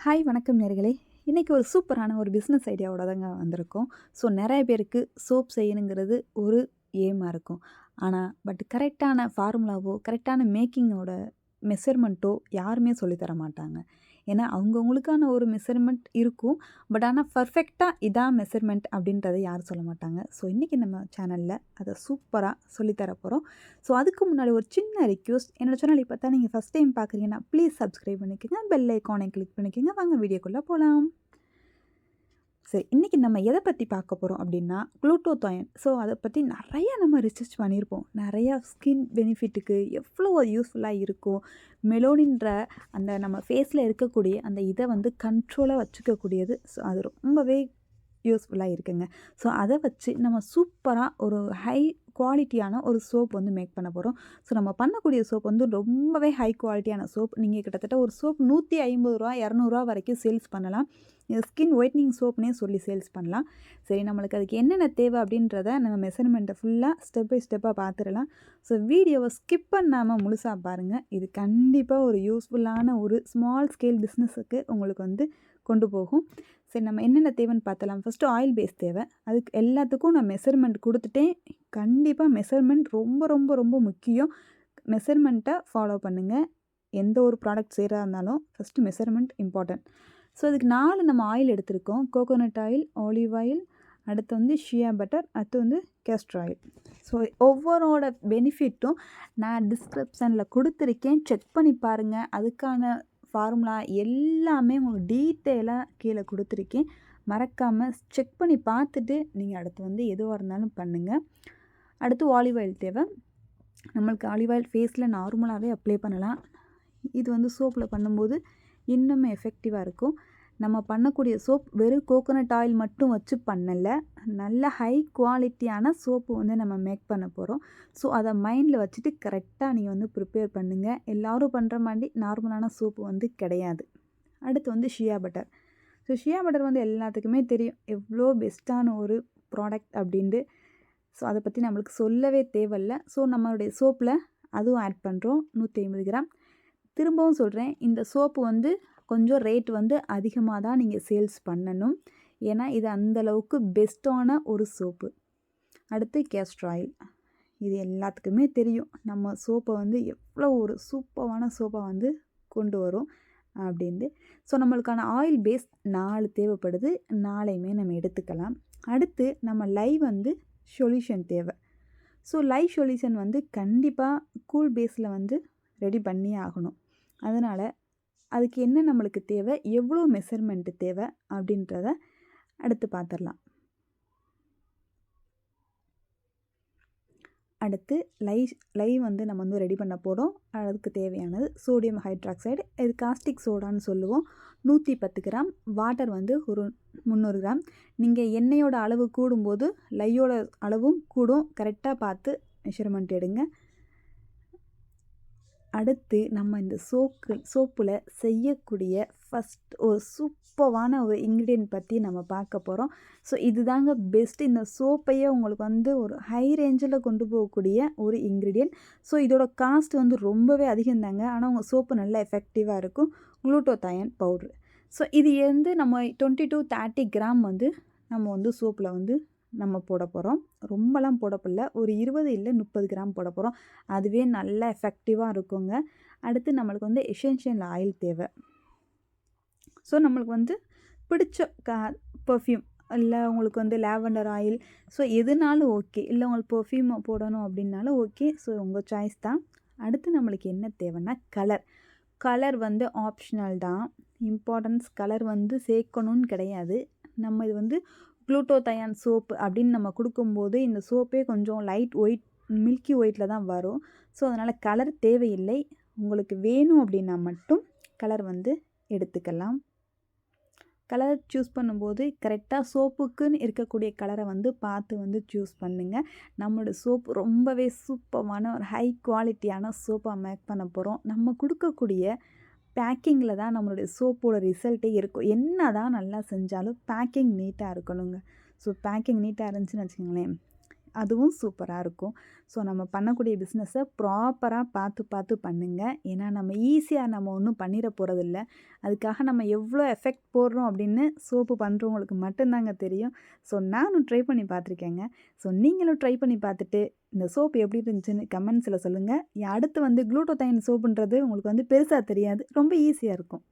Hi வணக்கம் நேர்களே. இன்றைக்கி ஒரு சூப்பரான ஒரு பிஸ்னஸ் ஐடியாவோட தாங்க வந்திருக்கோம். ஸோ நிறைய பேருக்கு சோப் செய்யணுங்கிறது ஒரு எய்மாக இருக்கும். பட் கரெக்டான ஃபார்முலாவோ கரெக்டான மேக்கிங்கோட மெஷர்மெண்ட்டோ யாருமே சொல்லித் தர மாட்டாங்க. ஏன்னா அவங்கவுங்களுக்கான ஒரு மெஷர்மெண்ட் இருக்கும். பட் பர்ஃபெக்டாக இதான் மெஷர்மெண்ட் அப்படின்றத யாரும் சொல்ல மாட்டாங்க. ஸோ இன்றைக்கி நம்ம சேனலில் அதை சூப்பராக சொல்லித்தர போகிறோம். ஸோ அதுக்கு முன்னாடி ஒரு சின்ன ரிக்வெஸ்ட், என்னோட சேனல் இப்போ தான் நீங்கள் ஃபஸ்ட் டைம் பார்க்குறீங்கன்னா ப்ளீஸ் சப்ஸ்கிரைப் பண்ணிக்கோங்க, பெல் ஐக்கானை கிளிக் பண்ணிக்கோங்க. வாங்க வீடியோக்குள்ளே போகலாம். சரி, இன்றைக்கி நம்ம எதை பற்றி பார்க்க போகிறோம் அப்படின்னா குளுட்டோதயான். ஸோ அதை பற்றி நிறையா நம்ம ரிசர்ச் பண்ணியிருப்போம். நிறையா ஸ்கின் பெனிஃபிட்டுக்கு எவ்வளோ யூஸ்ஃபுல்லாக இருக்கும். மெலோனின்ற அந்த நம்ம ஃபேஸில் இருக்கக்கூடிய அந்த இதை கண்ட்ரோலாக வச்சுக்கக்கூடியது. ஸோ அது ரொம்பவே யூஸ்ஃபுல்லாக இருக்குங்க. ஸோ அதை வச்சு நம்ம சூப்பராக ஒரு ஹை குவாலிட்டியான ஒரு சோப் மேக் பண்ண போகிறோம். ஸோ நம்ம பண்ணக்கூடிய சோப் ரொம்பவே ஹை குவாலிட்டியான சோப். நீங்கள் கிட்டத்தட்ட ஒரு சோப் ₹150 ₹200 வரைக்கும் சேல்ஸ் பண்ணலாம். இது ஸ்கின் ஒயிட்னிங் சோப்னே சொல்லி சேல்ஸ் பண்ணலாம். சரி, நம்மளுக்கு அதுக்கு என்னென்ன தேவை அப்படின்றத நம்ம மெஷர்மெண்ட்டை ஃபுல்லாக ஸ்டெப் பை ஸ்டெப்பாக பார்த்துடலாம். ஸோ வீடியோவை ஸ்கிப் பண்ணாமல் முழுசாக பாருங்கள். இது கண்டிப்பாக ஒரு யூஸ்ஃபுல்லான ஒரு ஸ்மால் ஸ்கேல் பிஸ்னஸுக்கு உங்களுக்கு கொண்டு போகும். சரி, நம்ம என்னென்ன தேவைன்னு பார்த்தலாம். ஃபஸ்ட்டு ஆயில் பேஸ் தேவை. அதுக்கு எல்லாத்துக்கும் நான் மெஷர்மெண்ட் கொடுத்துட்டேன். கண்டிப்பாக மெஷர்மெண்ட் ரொம்ப ரொம்ப ரொம்ப முக்கியம். மெஷர்மெண்ட்டை ஃபாலோ பண்ணுங்கள். எந்த ஒரு ப்ராடக்ட் செய்கிறதா இருந்தாலும் ஃபஸ்ட்டு மெஷர்மெண்ட் இம்பார்ட்டன்ட். ஸோ அதுக்கு 4 நம்ம ஆயில் எடுத்திருக்கோம். கோகோனட் ஆயில், ஆலிவ் ஆயில், அடுத்து ஷியா பட்டர், அடுத்து கேஸ்டர் ஆயில். ஸோ ஒவ்வொரோட பெனிஃபிட்டும் நான் டிஸ்கிரிப்ஷனில் கொடுத்துருக்கேன். செக் பண்ணி பாருங்கள். அதுக்கான ஃபார்முலா எல்லாமே உங்களுக்கு டீட்டெயிலாக கீழே கொடுத்துருக்கேன். மறக்காமல் செக் பண்ணி பார்த்துட்டு நீங்கள் அடுத்து எதுவாக இருந்தாலும் பண்ணுங்கள். அடுத்து ஆலிவ் ஆயில் தேவை. நம்மளுக்கு ஆலிவ் ஆயில் ஃபேஸில் நார்மலாகவே அப்ளை பண்ணலாம். இது சோப்பில் பண்ணும்போது இன்னுமே எஃபெக்டிவாக இருக்கும். நம்ம பண்ணக்கூடிய சோப் வெறும் கோகோனட் ஆயில் மட்டும் வச்சு பண்ணலை. நல்ல ஹை குவாலிட்டியான சோப்பு நம்ம மேக் பண்ண போகிறோம். ஸோ அதை மைண்டில் வச்சுட்டு கரெக்டாக நீங்கள் ப்ரிப்பேர் பண்ணுங்கள். எல்லோரும் பண்ணுற மாதிரி நார்மலான சோப்பு கிடையாது. அடுத்து ஷியா பட்டர். ஸோ ஷியா பட்டர் எல்லாத்துக்குமே தெரியும் எவ்வளோ பெஸ்ட்டான ஒரு ப்ராடக்ட் அப்படின்ட்டு. ஸோ அதை பற்றி நம்மளுக்கு சொல்லவே தேவையில்ல. ஸோ நம்மளுடைய சோப்பில் அதுவும் ஆட் பண்ணுறோம். 150 கிராம். திரும்பவும் சொல்கிறேன், இந்த சோப்பு கொஞ்சம் ரேட் அதிகமாக தான் நீங்கள் சேல்ஸ் பண்ணணும். ஏன்னா இது அந்தளவுக்கு பெஸ்ட்டான ஒரு சோப்பு. அடுத்து கேஸ்டர் ஆயில். இது எல்லாத்துக்குமே தெரியும் நம்ம சோப்பை எவ்வளோ ஒரு சூப்பரான சோப்பாக கொண்டு வரும் அப்படின்ட்டு. ஸோ நம்மளுக்கான ஆயில் பேஸ் 4 தேவைப்படுது. 4ஐயுமே நம்ம எடுத்துக்கலாம். அடுத்து நம்ம லைவ் சொல்யூஷன் தேவை. ஸோ லைவ் சொல்யூஷன் கண்டிப்பாக கூல் பேஸில் ரெடி பண்ணியே ஆகணும். அதனால் அதுக்கு என்ன நம்மளுக்கு தேவை, எவ்வளோ மெஷர்மெண்ட்டு தேவை அப்படின்றத அடுத்து பார்த்துடலாம். அடுத்து லைவ் நம்ம ரெடி பண்ண போகிறோம். அதுக்கு தேவையானது சோடியம் ஹைட்ராக்சைடு, இது காஸ்டிக் சோடான்னு சொல்லுவோம். 110 கிராம். வாட்டர் ஒரு 300 கிராம். நீங்கள் எண்ணெயோட அளவு கூடும்போது லையோட அளவும் கூடும். கரெக்டாக பார்த்து மெஷர்மெண்ட் எடுங்க. அடுத்து நம்ம இந்த சோப்பில் செய்யக்கூடிய ஃபஸ்ட் ஒரு சூப்பரான ஒரு இன்க்ரீடியன்ட் பற்றி நம்ம பார்க்க போகிறோம். ஸோ இதுதாங்க பெஸ்ட். இந்த சோப்பையே உங்களுக்கு ஒரு ஹை ரேஞ்சில் கொண்டு போகக்கூடிய ஒரு இன்க்ரீடியன்ட். ஸோ இதோட காஸ்ட் ரொம்பவே அதிகம்தாங்க. ஆனால் உங்கள் சோப்பு நல்லா எஃபெக்டிவாக இருக்கும். குளுட்டோதயான் பவுட்ரு. ஸோ இது நம்ம 20 to 30 கிராம் நம்ம சோப்பில் நம்ம போட போகிறோம். ரொம்பலாம் போடப்படல, ஒரு 20 இல்லை 30 கிராம் போட போகிறோம். அதுவே நல்ல எஃபெக்டிவாக இருக்குங்க. அடுத்து நம்மளுக்கு எசென்ஷியல் ஆயில் தேவை. ஸோ நம்மளுக்கு பிடிச்ச பர்ஃப்யூம், இல்லை உங்களுக்கு லாவெண்டர் ஆயில், ஸோ எதுனாலும் ஓகே. இல்லை உங்களுக்கு பர்ஃப்யூம் போடணும் அப்படின்னாலும் ஓகே. ஸோ உங்கள் சாய்ஸ் தான். அடுத்து நம்மளுக்கு என்ன தேவைன்னா கலர் ஆப்ஷனல் தான். இம்பார்ட்டன்ஸ் கலர் சேர்க்கணும்னு கிடையாது. நம்ம இது குளுட்டோதயான் சோப்பு அப்படின்னு நம்ம கொடுக்கும்போது இந்த சோப்பே கொஞ்சம் லைட் ஒயிட், மில்கி ஒயிட்டில் தான் வரும். ஸோ அதனால் கலர் தேவையில்லை. உங்களுக்கு வேணும் அப்படின்னா மட்டும் கலர் எடுத்துக்கலாம். கலர் சூஸ் பண்ணும்போது கரெக்டாக சோப்புக்குன்னு இருக்கக்கூடிய கலரை பார்த்து சூஸ் பண்ணுங்கள். நம்மளோட சோப் ரொம்பவே சூப்பரான ஒரு ஹை குவாலிட்டியான சோப்பாக மேக் பண்ண போகிறோம். நம்ம கொடுக்கக்கூடிய பேக்கிங்கில் தான் நம்மளுடைய சோப்போட ரிசல்ட்டே இருக்கும். என்ன தான் நல்லா செஞ்சாலும் பேக்கிங் நீட்டாக இருக்கணுங்க. ஸோ பேக்கிங் நீட்டாக இருந்துச்சுன்னு வச்சுக்கோங்களேன், அதுவும் சூப்பரா இருக்கும். ஸோ நம்ம பண்ணக்கூடிய பிஸ்னஸ ப்ராப்பரா பார்த்து பார்த்து பண்ணுங்க. ஏன்னா நம்ம ஈஸியா நம்ம ஒண்ணும் பண்ணிற போறதில்ல. அதுக்காக நம்ம எவ்வளோ எஃபெக்ட் போடுறோம் அப்படின்னு சோப்பு பண்றவங்களுக்கு மட்டும் தாங்க தெரியும். ஸோ நானும் ட்ரை பண்ணி பார்த்துருக்கேங்க. ஸோ நீங்களும் ட்ரை பண்ணி பார்த்துட்டு இந்த சோப்பு எப்படி இருந்துச்சுன்னு கமெண்ட்ஸில சொல்லுங்க. அடுத்து வந்து குளூட்டோதைன் சோப்புன்றது உங்களுக்கு வந்து பெருசா தெரியாது. ரொம்ப ஈஸியா இருக்கும்.